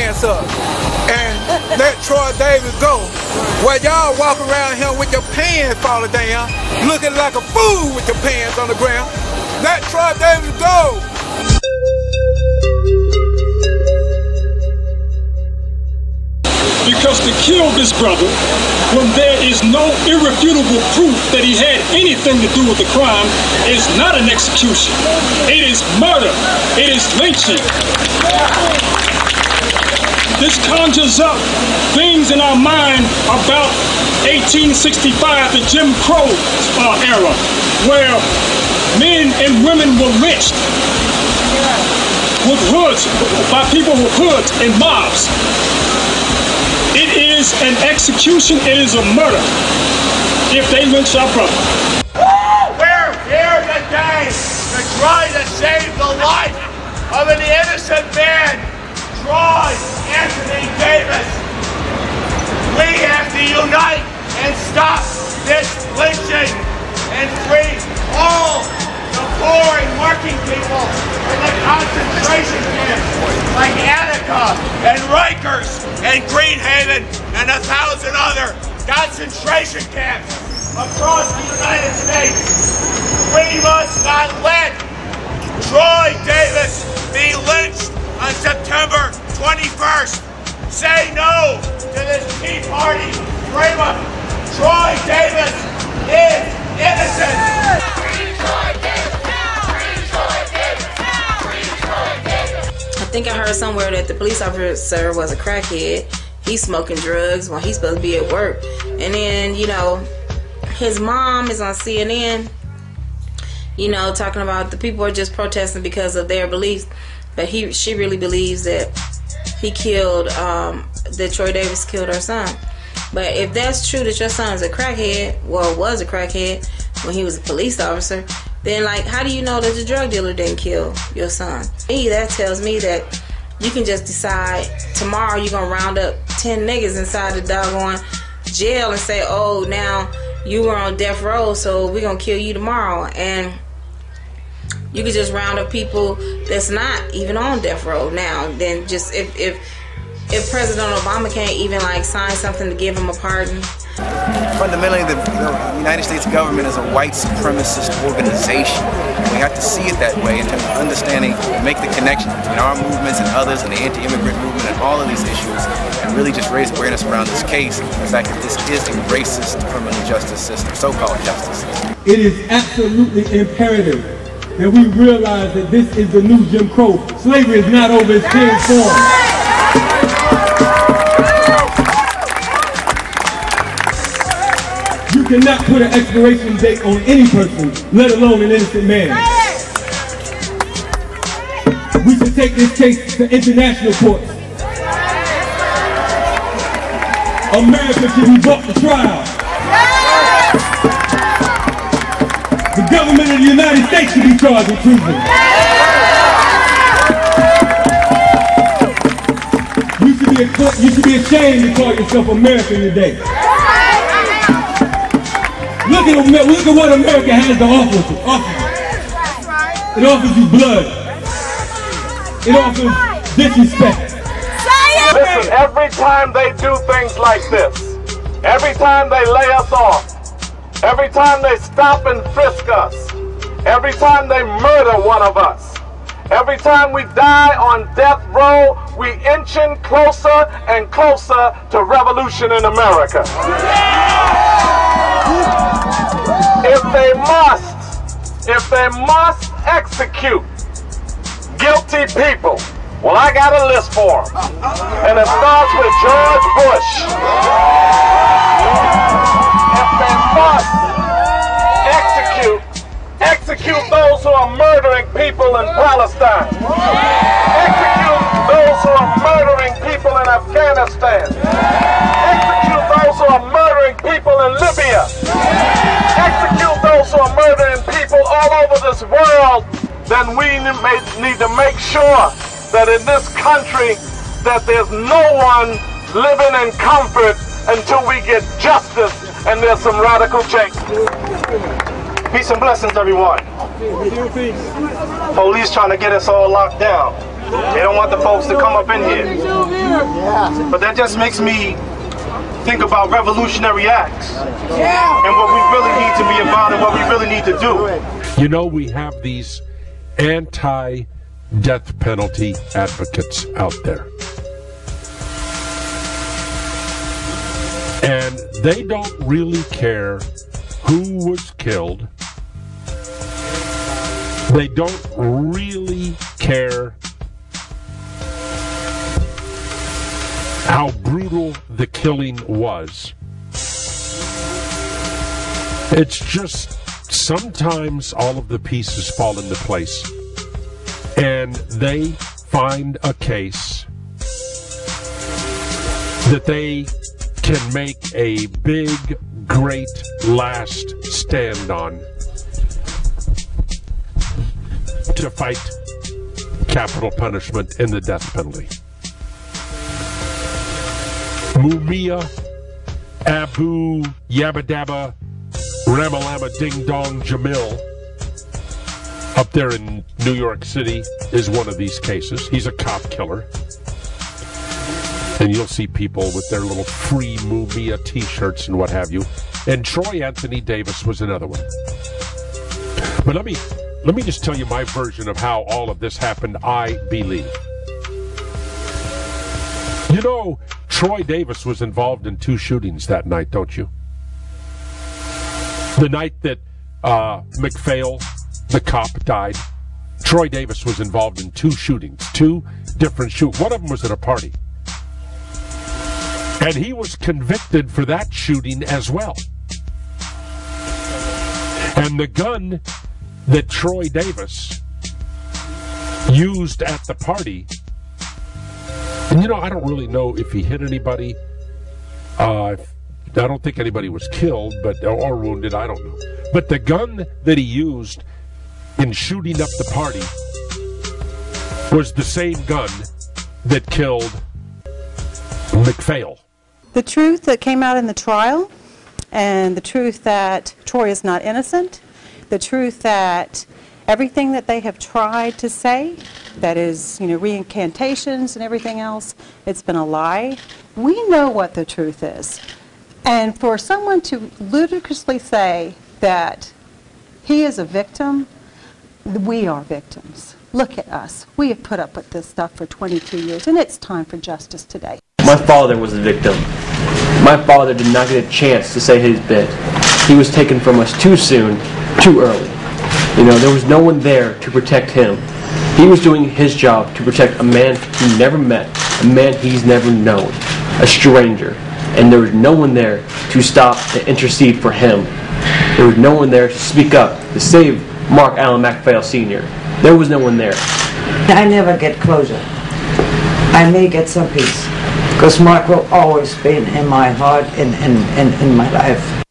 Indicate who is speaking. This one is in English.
Speaker 1: hands up and let Troy Davis go. While y'all walk around here with your pants falling down, looking like a fool with your pants on the ground. Let Troy Davis go.
Speaker 2: Because to kill this brother when there is no irrefutable proof that he had anything to do with the crime is not an execution. It is murder. It is lynching. This conjures up things in our mind about 1865, the Jim Crow era, where men and women were lynched with hoods, by people with hoods and mobs. It is an execution, it is a murder if they lynch our brother.
Speaker 3: We're here today to try to save the life of an innocent man, Troy Anthony Davis. We have to unite and stop this lynching and free all the poor and working people in the concentration camps like Attica and Rikers and Greenhaven and 1,000 other concentration camps across the United States. We must not let Troy Davis be lynched on September 21st. Say no to this Tea Party frame-up. Troy Davis is innocent.
Speaker 4: I think I heard somewhere that the police officer was a crackhead. He's smoking drugs while he's supposed to be at work. And then, you know, his mom is on CNN, you know, talking about the people are just protesting because of their beliefs. But she really believes that he killed, that Troy Davis killed her son. But if that's true that your son's a crackhead, well, was a crackhead when he was a police officer, then, like, how do you know that the drug dealer didn't kill your son? Me, that tells me that you can just decide tomorrow you're going to round up 10 niggas inside the doggone jail and say, oh, now you were on death row, so we're going to kill you tomorrow. And you could just round up people that's not even on death row now. Then just if President Obama can't even, like, sign something to give him a pardon.
Speaker 5: Fundamentally, the United States government is a white supremacist organization. We have to see it that way in terms of understanding, make the connection between our movements and others and the anti-immigrant movement and all of these issues, and really just raise awareness around this case, the fact that this is a racist criminal justice system, so-called justice system.
Speaker 6: It is absolutely imperative that we realize that this is the new Jim Crow. Slavery is not over its clean form. You cannot put an expiration date on any person, let alone an innocent man. We should take this case to international courts. America should be brought to trial. The government of the United States should be charged with treason. You should be ashamed to call yourself American today. Look at what America has to offer. It offers you blood. It offers disrespect.
Speaker 7: Listen, every time they do things like this, every time they lay us off, every time they stop and frisk us, every time they murder one of us, every time we die on death row, we inching closer and closer to revolution in America. If they must execute guilty people, well, I got a list for them. And it starts with George Bush. If they must execute those who are murdering people in Palestine. Execute those who are murdering people in Afghanistan. Execute those who are murdering people in Libya. Execute those who are murdering people all over this world. Then we need to make sure that in this country that there's no one living in comfort until we get justice and there's some radical change. Peace and blessings, everyone. Police trying to get us all locked down. They don't want the folks to come up in here.
Speaker 8: But that just makes me think about revolutionary acts and what we really need to be about and what we really need to do.
Speaker 9: You know, we have these anti-death penalty advocates out there. And they don't really care who was killed. They don't really care how brutal the killing was. It's just sometimes all of the pieces fall into place and they find a case that they can make a big, great last stand on to fight capital punishment and the death penalty. Mumia Abu Yabba Ramalama Ding Dong Jamil up there in New York City is one of these cases. He's a cop killer. And you'll see people with their little free Mumia t-shirts and what have you. And Troy Anthony Davis was another one. But let me just tell you my version of how all of this happened, I believe. You know, Troy Davis was involved in 2 shootings that night, don't you? The night that McPhail, the cop, died, Troy Davis was involved in 2 shootings, 2 different shootings. One of them was at a party. And he was convicted for that shooting as well. And the gun that Troy Davis used at the party, and you know, I don't really know if he hit anybody. I don't think anybody was killed, or wounded, I don't know. But the gun that he used in shooting up the party was the same gun that killed McPhail.
Speaker 10: The truth that came out in the trial, and the truth that Troy is not innocent, the truth that everything that they have tried to say, that is, you know, reincantations and everything else, it's been a lie. We know what the truth is. And for someone to ludicrously say that he is a victim, we are victims. Look at us. We have put up with this stuff for 22 years, and it's time for justice today.
Speaker 11: My father was a victim. My father did not get a chance to say his bit. He was taken from us too soon, too early. You know, there was no one there to protect him. He was doing his job to protect a man he never met, a man he's never known, a stranger. And there was no one there to stop and intercede for him. There was no one there to speak up, to save Mark Allen McPhail Sr. There was no one there.
Speaker 12: I never get closure. I may get some peace. Because Mark will always be in my heart, in my life.